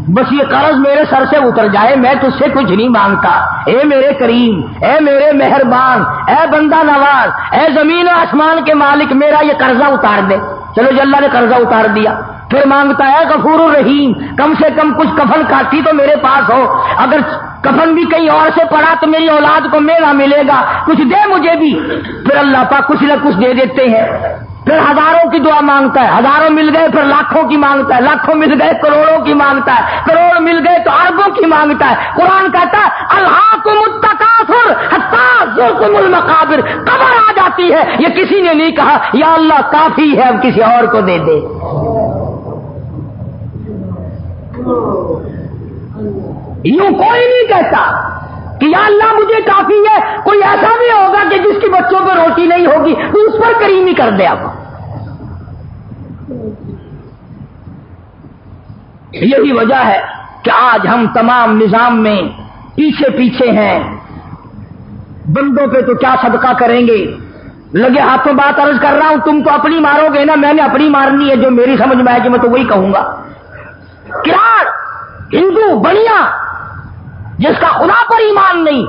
بس یہ قرض میرے سر سے اتر جائے، میں تجھ سے کچھ نہیں مانگتا، اے میرے کریم، اے میرے مہربان، اے بندہ نواز، اے زمین و آسمان کے مالک، میرا یہ قرضہ اتار دے۔ چلو جی اللہ نے قرضہ اتار دیا، پھر مانگتا ہے غفور الرحیم، کم سے کم کچھ کفن کاٹی تو میرے پاس ہو، اگر کفن بھی کہیں اور سے پڑا تو میری اولاد کو میرا ملے گا، کچھ دے مجھے بھی۔ پھر اللہ پاک کچھ نہ کچھ دے دیتے ہیں۔ پھر ہزاروں کی دعا مانگتا ہے، ہزاروں مل گئے پھر لاکھوں کی مانگتا ہے، لاکھوں مل گئے کروڑوں کی مانگتا ہے، کروڑ مل گئے تو اربوں کی مانگتا ہے۔ قرآن کہتا ہے الہاکم التکاثر حتی زرتم المقابر، قبر آ جاتی ہے، یہ کسی نے نہیں کہا یا اللہ کافی ہے اب کسی اور کو دے دے۔ یوں کوئی نہیں کہتا کہ یا اللہ مجھے کافی ہے، کوئی ایسا بھی ہوگا کہ جس کی بچوں کو روٹی نہیں ہوگی تو اس پر کریمی کر دے۔ اب یہی وجہ ہے کہ آج ہم تمام نظام میں پیچھے پیچھے ہیں، بندوں پہ تو کیا صدقہ کریں گے، لگے ہاتھوں بات عرض کر رہا ہوں، تم تو اپنی مارو گے نا، میں نے اپنی مارنی ہے، جو میری سمجھ میں آئے گی میں تو وہی کہوں گا۔ کراڑ ہندو بنیا جس کا خدا پر ایمان نہیں،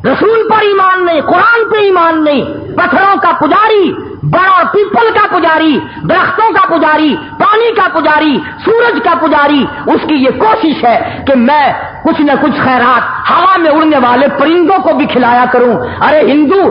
رسول پر ایمان نہیں، قرآن پہ ایمان نہیں، پتھروں کا پجاری، بڑا پیپل کا پجاری، درختوں کا پجاری، پانی کا پجاری، سورج کا پجاری، اس کی یہ کوشش ہے کہ میں کچھ نہ کچھ خیرات ہوا میں اڑنے والے پرندوں کو بھی کھلایا کروں۔ ارے ہندو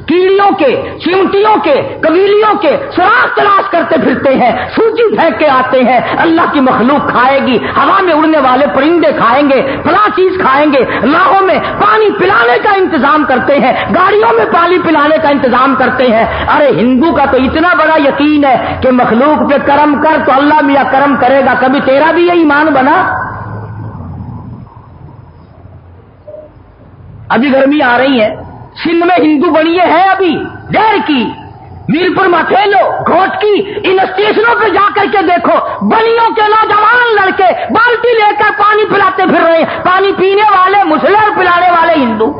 کیڑیوں کے، چمٹیوں کے، قبیلیوں کے سراغ تلاش کرتے پھرتے ہیں، سوجی پھینک کے آتے ہیں، اللہ کی مخلوق کھائے گی، ہوا میں اڑنے والے پرندے کھائیں گے، فلاں چیز کھائیں گے، لاہوں میں پانی پلانے کا انتظام کرتے ہیں، گاڑیوں میں پانی پلانے کا انتظام کرتے ہیں۔ ارے ہندو کا تو اتنا بڑا یقین ہے کہ مخلوق پہ کرم کر تو اللہ میاں کرم کرے گا، کبھی تیرا بھی یہ ایمان بنا؟ ابھی گرمی آ رہی ہے، سندھ میں ہندو بنیے ہیں ابھی دیر کی، میرپور متھیلو، گھوٹ کی، ان اسٹیشنوں پہ جا کر کے دیکھو، بنیوں کے نوجوان لڑکے بالٹی لے کر پانی پلاتے پھر رہے ہیں، پانی پینے والے مسلم اور پلانے والے ہندو۔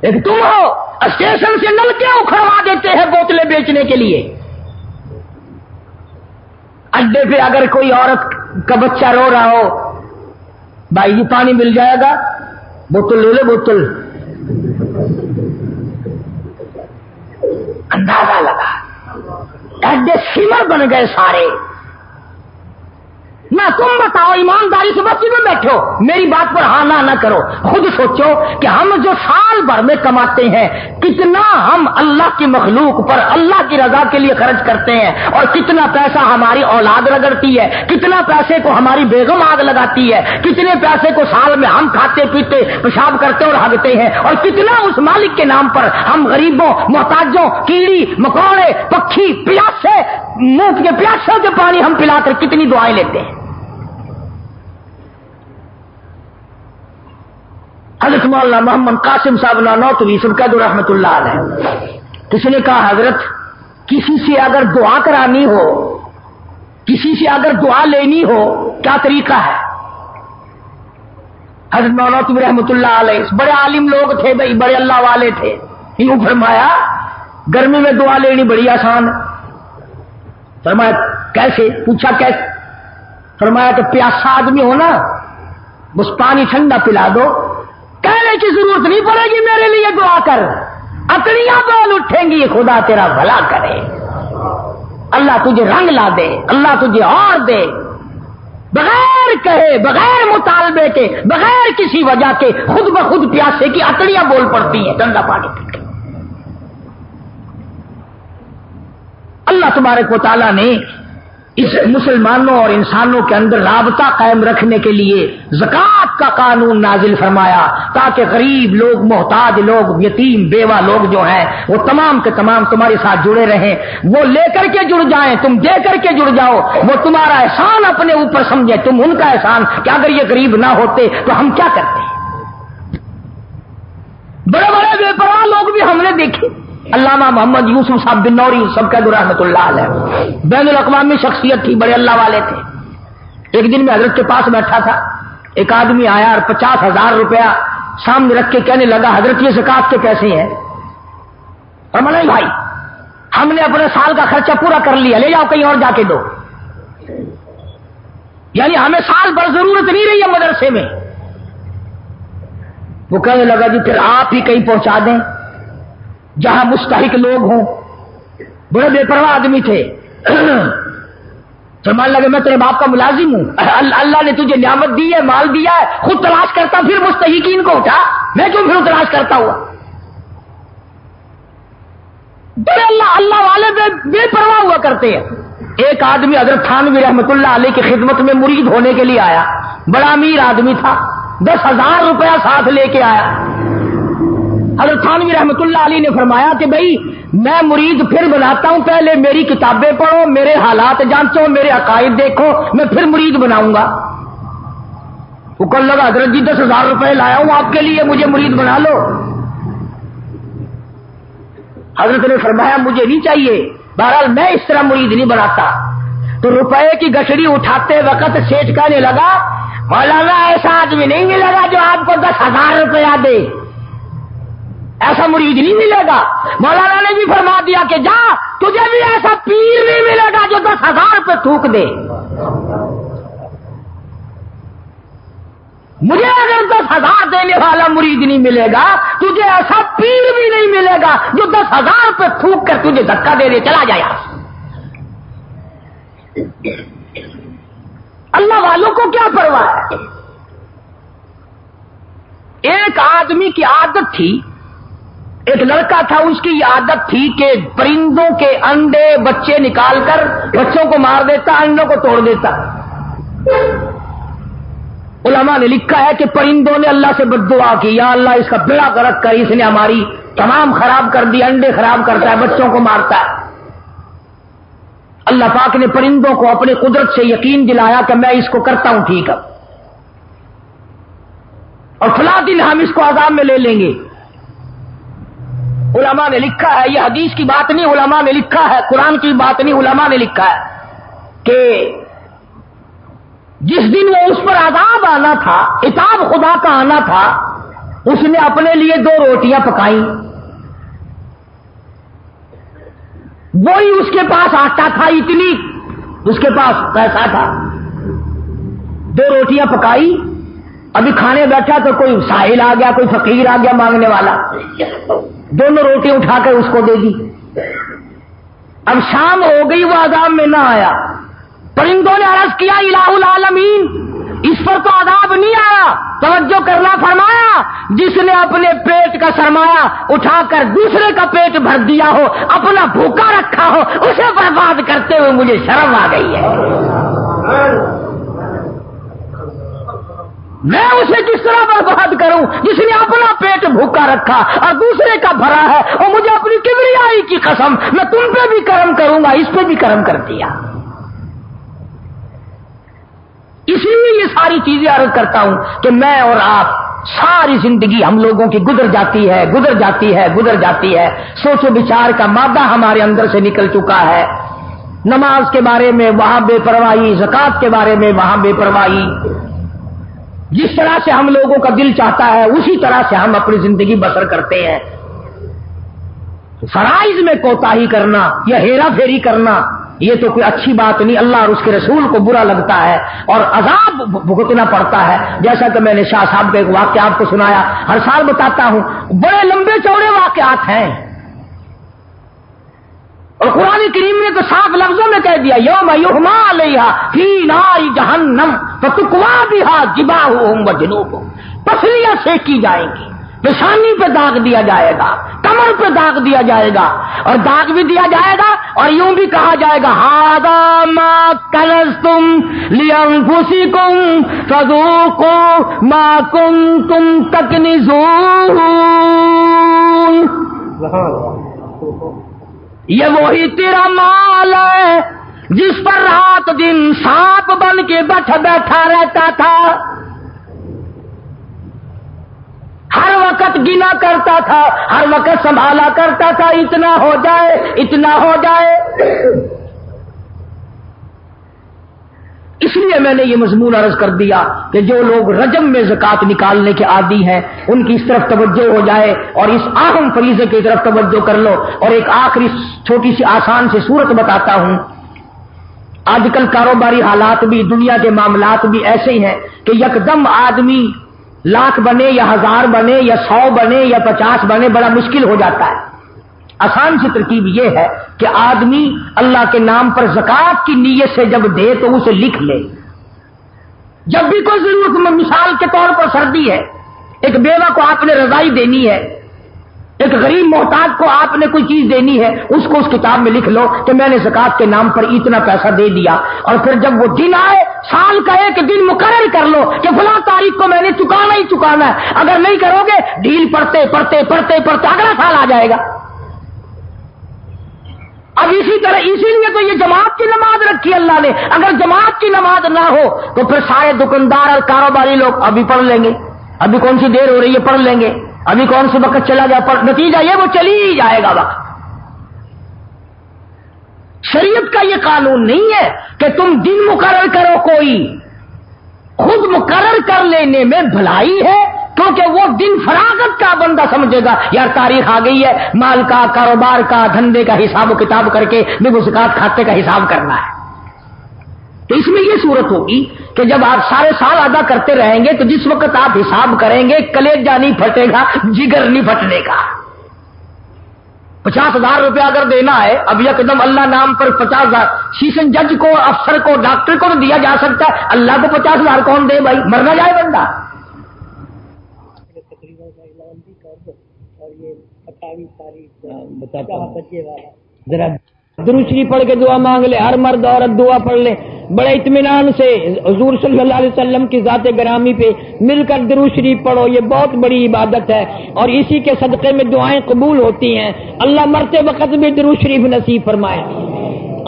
ایک تم ہو اسٹیشن سے نلکے اکھڑوا دیتے ہیں بوتلیں بیچنے کے لیے، اڈے پہ اگر کوئی عورت کا بچہ رو رہا ہو، بھائی جی پانی مل جائے گا، بوتل لے لے بوتل، اندازہ لگا، اڈے سیمر بن گئے سارے۔ نہ تم بتاؤ ایمانداری سے مسجد میں بیٹھو، میری بات پر ہاں نہ کرو، خود سوچو کہ ہم جو سال بھر میں کماتے ہیں کتنا ہم اللہ کی مخلوق پر اللہ کی رضا کے لیے خرچ کرتے ہیں، اور کتنا پیسہ ہماری اولاد رگڑتی ہے، کتنا پیسے کو ہماری بیگم آگ لگاتی ہے، کتنے پیسے کو سال میں ہم کھاتے پیتے پیشاب کرتے اور ہگتے ہیں، اور کتنا اس مالک کے نام پر ہم غریبوں، محتاجوں، کیڑی مکوڑے، پکھی، پیاسے، منہ کے پیاسوں کے پانی ہم پلا کر کتنی دعائیں لیتے ہیں۔ حضرت مولانا محمد قاسم صاحب نانوتوی سبکت رحمۃ اللہ علیہ، کسی نے کہا حضرت کسی سے اگر دعا کرانی ہو، کسی سے اگر دعا لینی ہو کیا طریقہ ہے؟ حضرت نانوتوی رحمۃ اللہ علیہ بڑے عالم لوگ تھے بھائی، بڑے اللہ والے تھے، یوں فرمایا گرمی میں دعا لینی بڑی آسان ہے۔ فرمایا کیسے؟ پوچھا کیسے؟ فرمایا کہ پیاسا آدمی ہو نا، بس پانی ٹھنڈا پلا دو، کہنے کی ضرورت نہیں پڑے گی میرے لیے دعا کر، اکڑیاں بول اٹھیں گی، خدا تیرا بھلا کرے، اللہ تجھے رنگ لا دے، اللہ تجھے اور دے، بغیر کہے، بغیر مطالبے کے، بغیر کسی وجہ کے خود بخود پیاسے کی اکڑیاں بول پڑتی ہیں ٹھنڈا پانی پی کے۔ اللہ تبارک و تعالیٰ نے اس مسلمانوں اور انسانوں کے اندر رابطہ قائم رکھنے کے لیے زکوٰۃ کا قانون نازل فرمایا تاکہ غریب لوگ، محتاج لوگ، یتیم بیوہ لوگ جو ہیں وہ تمام کے تمام تمہارے ساتھ جڑے رہیں، وہ لے کر کے جڑ جائیں، تم دے کر کے جڑ جاؤ، وہ تمہارا احسان اپنے اوپر سمجھے، تم ان کا احسان کہ اگر یہ غریب نہ ہوتے تو ہم کیا کرتے۔ بڑے بڑے بے پرواہ لوگ بھی ہم نے دیکھے، علامہ محمد یوسف صاحب بنوری سب کا رحمۃ اللہ علیہ، بین الاقوامی شخصیت تھی، بڑے اللہ والے تھے۔ ایک دن میں حضرت کے پاس بیٹھا تھا، ایک آدمی آیا اور 50,000 روپیہ سامنے رکھ کے کہنے لگا حضرت یہ زکوٰۃ کے پیسے ہیں۔ اور میں نے بھائی ہم نے اپنے سال کا خرچہ پورا کر لیا، لے جاؤ کہیں اور جا کے دو، یعنی ہمیں سال بھر ضرورت نہیں رہی ہے مدرسے میں۔ وہ کہنے لگا جی پھر آپ ہی کہیں پہنچا دیں جہاں مستحق لوگ ہوں۔ بڑے بے پرواہ آدمی تھے، فرمانے لگے میں تیرے باپ کا ملازم ہوں، اللہ نے تجھے نعمت دی ہے، مال دیا ہے، خود تلاش کرتا پھر مستحقین کو اٹھا، میں کیوں پھر تلاش کرتا ہوا۔ بڑے اللہ والے بے پرواہ ہوا کرتے ہیں۔ ایک آدمی حضرت تھانوی رحمۃ اللہ علیہ کی خدمت میں مرید ہونے کے لیے آیا، بڑا امیر آدمی تھا، 10,000 روپیہ ساتھ لے کے آیا۔ حضرت تھانوی رحمۃ اللہ علیہ نے فرمایا کہ بھائی میں مرید پھر بناتا ہوں، پہلے میری کتابیں پڑھو، میرے حالات جانچو، میرے عقائد دیکھو، میں پھر مرید بناؤں گا۔ وہ کہنے لگا حضرت جی 10,000 روپے لایا ہوں آپ کے لیے، مجھے مرید بنا لو۔ حضرت نے فرمایا مجھے نہیں چاہیے، بہرحال میں اس طرح مرید نہیں بناتا۔ تو روپے کی گٹھڑی اٹھاتے وقت سیٹھ کہنے لگا مولانا ایسا آدمی نہیں ملے گا جو آپ کو 10,000 روپیہ دے، ایسا مرید نہیں ملے گا۔ مولانا نے بھی فرما دیا کہ جا تجھے بھی ایسا پیر نہیں ملے گا جو 10,000 روپے تھوک دے۔ مجھے اگر 10,000 دینے والا مرید نہیں ملے گا، تجھے ایسا پیر بھی نہیں ملے گا جو 10,000 روپے تھوک کر تجھے دھکا دے دے چلا جائے۔ اللہ والوں کو کیا پرواہ ہے۔ ایک آدمی کی عادت تھی، ایک لڑکا تھا، اس کی یہ عادت تھی کہ پرندوں کے انڈے بچے نکال کر بچوں کو مار دیتا، انڈوں کو توڑ دیتا۔ علماء نے لکھا ہے کہ پرندوں نے اللہ سے بد دعا کی، یا اللہ اس کا بیڑا غرق کر، اس نے ہماری تمام خراب کر دی، انڈے خراب کرتا ہے، بچوں کو مارتا ہے۔ اللہ پاک نے پرندوں کو اپنی قدرت سے یقین دلایا کہ میں اس کو کرتا ہوں ٹھیک ہے، اور فلاں دن ہم اس کو عذاب میں لے لیں گے۔ علماء نے لکھا ہے، یہ حدیث کی بات نہیں، علماء نے لکھا ہے، قرآن کی بات نہیں، علماء نے لکھا ہے کہ جس دن وہ اس پر عذاب آنا تھا، عتاب خدا کا آنا تھا، اس نے اپنے لیے 2 روٹیاں پکائیں، وہی اس کے پاس آٹا تھا، اتنی اس کے پاس پیسہ تھا، 2 روٹیاں پکائی، ابھی کھانے بیٹھا تو کوئی سائل آ گیا، کوئی فقیر آ گیا مانگنے والا، دونوں روٹی اٹھا کر اس کو دے دی۔ اب شام ہو گئی، وہ عذاب میں نہ آیا۔ پرندوں نے عرض کیا الہ العالمین اس پر تو عذاب نہیں آیا، توجہ کرنا فرمایا جس نے اپنے پیٹ کا سرمایہ اٹھا کر دوسرے کا پیٹ بھر دیا ہو، اپنا بھوکا رکھا ہو، اسے برباد کرتے ہوئے مجھے شرم آ گئی ہے۔ میں اسے کس طرح برباد کروں جس نے اپنا پیٹ بھوکا رکھا اور دوسرے کا بھرا ہے، اور مجھے اپنی کبریائی کی قسم میں تم پہ بھی کرم کروں گا، اس پہ بھی کرم کر دیا۔ اسی لیے یہ ساری چیزیں عرض کرتا ہوں کہ میں اور آپ ساری زندگی ہم لوگوں کی گزر جاتی ہے، گزر جاتی ہے، گزر جاتی ہے، سوچ و بچار کا مادہ ہمارے اندر سے نکل چکا ہے۔ نماز کے بارے میں وہاں بے پرواہی، زکوٰۃ کے بارے میں وہاں بے پرواہی، جس طرح سے ہم لوگوں کا دل چاہتا ہے اسی طرح سے ہم اپنی زندگی بسر کرتے ہیں۔ فرائض میں کوتاہی کرنا یا ہیرا پھیری کرنا یہ تو کوئی اچھی بات نہیں، اللہ اور اس کے رسول کو برا لگتا ہے اور عذاب بھگتنا پڑتا ہے۔ جیسا کہ میں نے شاہ صاحب کا ایک واقعہ آپ کو سنایا، ہر سال بتاتا ہوں، بڑے لمبے چوڑے واقعات ہیں، اور قرآن کریم نے تو صاف لفظوں میں کہہ دیا یوم یحما علیہا فی نار جہنم فتکوی بہا جباہہم وجنوبہم، پسلیاں سینکی جائیں گی، پیشانی پہ داغ دیا جائے گا، کمر پہ داغ دیا جائے گا، اور داغ بھی دیا جائے گا اور یوں بھی کہا جائے گا ھذا ما کنزتم لانفسکم فذوقوا ما کنتم تکنزون۔ یہ وہی تیرا مال ہے جس پر رات دن سانپ بن کے بیٹھا رہتا تھا، ہر وقت گنا کرتا تھا، ہر وقت سنبھالا کرتا تھا، اتنا ہو جائے اتنا ہو جائے۔ اس لیے میں نے یہ مضمون عرض کر دیا کہ جو لوگ رجب میں زکوٰۃ نکالنے کے عادی ہیں ان کی اس طرف توجہ ہو جائے اور اس اہم فریضے کی طرف توجہ کر لو۔ اور ایک آخری چھوٹی سی آسان سی صورت بتاتا ہوں۔ آج کل کاروباری حالات بھی، دنیا کے معاملات بھی ایسے ہی ہیں کہ یکدم آدمی لاکھ بنے یا 1000 بنے یا 100 بنے یا 50 بنے بڑا مشکل ہو جاتا ہے۔ آسان سی ترکیب یہ ہے کہ آدمی اللہ کے نام پر زکوٰۃ کی نیت سے جب دے تو اسے لکھ لے۔ جب بھی کوئی ضرورت میں، مثال کے طور پر سردی ہے، ایک بیوہ کو آپ نے رضائی دینی ہے، ایک غریب محتاج کو آپ نے کوئی چیز دینی ہے، اس کو اس کتاب میں لکھ لو کہ میں نے زکوٰۃ کے نام پر اتنا پیسہ دے دیا، اور پھر جب وہ دن آئے سال کا ایک دن مقرر کر لو کہ فلاں تاریخ کو میں نے چکانا ہی چکانا ہے، اگر نہیں کرو گے ڈھیل پڑتے پڑتے پڑتے پڑتے اگلا سال آ جائے گا۔ اب اسی طرح اسی لیے تو یہ جماعت کی نماز رکھی اللہ نے۔ اگر جماعت کی نماز نہ ہو تو پھر سارے دکاندار اور کاروباری لوگ ابھی پڑھ لیں گے، ابھی کون سی دیر ہو رہی ہے پڑھ لیں گے، ابھی کون سی وقت چلا گیا، نتیجہ یہ وہ چلی ہی جائے گا وقت۔ شریعت کا یہ قانون نہیں ہے کہ تم دن مقرر کرو، کوئی خود مقرر کر لینے میں بھلائی ہے، کیونکہ وہ دن فراغت کا بندہ سمجھے گا یار تاریخ آ گئی ہے، مال کا، کاروبار کا، دھندے کا حساب و کتاب کر کے بھی زکوٰۃ کھاتے کا حساب کرنا ہے۔ تو اس میں یہ صورت ہوگی کہ جب آپ سارے سال ادا کرتے رہیں گے تو جس وقت آپ حساب کریں گے کلیجہ نہیں پھٹے گا، جگر نہیں پھٹنے کا۔ 50,000 روپیہ اگر دینا ہے، اب یکدم اللہ نام پر 50,000 سیشن جج کو، افسر کو، ڈاکٹر کو تو دیا جا سکتا ہے، اللہ کو 50,000 کون دے بھائی، مر نہ جائے بندہ۔ ذرا درود شریف پڑھ کے دعا مانگ لے، ہر مرد عورت دعا پڑھ لے بڑے اطمینان سے، حضور صلی اللہ علیہ وسلم کی ذات گرامی پہ مل کر درود شریف پڑھو، یہ بہت بڑی عبادت ہے اور اسی کے صدقے میں دعائیں قبول ہوتی ہیں۔ اللہ مرتے وقت بھی درود شریف نصیب فرمائے۔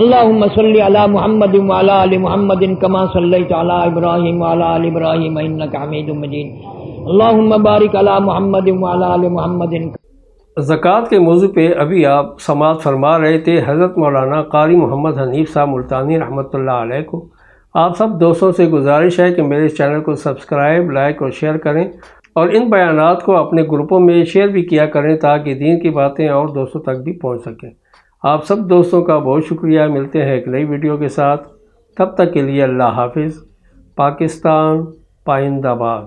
اللہم صلی علی محمد وعلی آل محمد کما صلیت علی ابراہیم وعلی آل ابراہیم انک حمید مجید۔ اللہم بارک علی محمد وعلی آل محمد۔ زکوٰۃ کے موضوع پہ ابھی آپ سماعت فرما رہے تھے حضرت مولانا قاری محمد حنیف صاحب ملتانی رحمۃ اللہ علیہ کو۔ آپ سب دوستوں سے گزارش ہے کہ میرے اس چینل کو سبسکرائب، لائک اور شیئر کریں، اور ان بیانات کو اپنے گروپوں میں شیئر بھی کیا کریں تاکہ دین کی باتیں اور دوستوں تک بھی پہنچ سکیں۔ آپ سب دوستوں کا بہت شکریہ۔ ملتے ہیں ایک نئی ویڈیو کے ساتھ، تب تک کے لیے اللہ حافظ۔ پاکستان پائندہ باد۔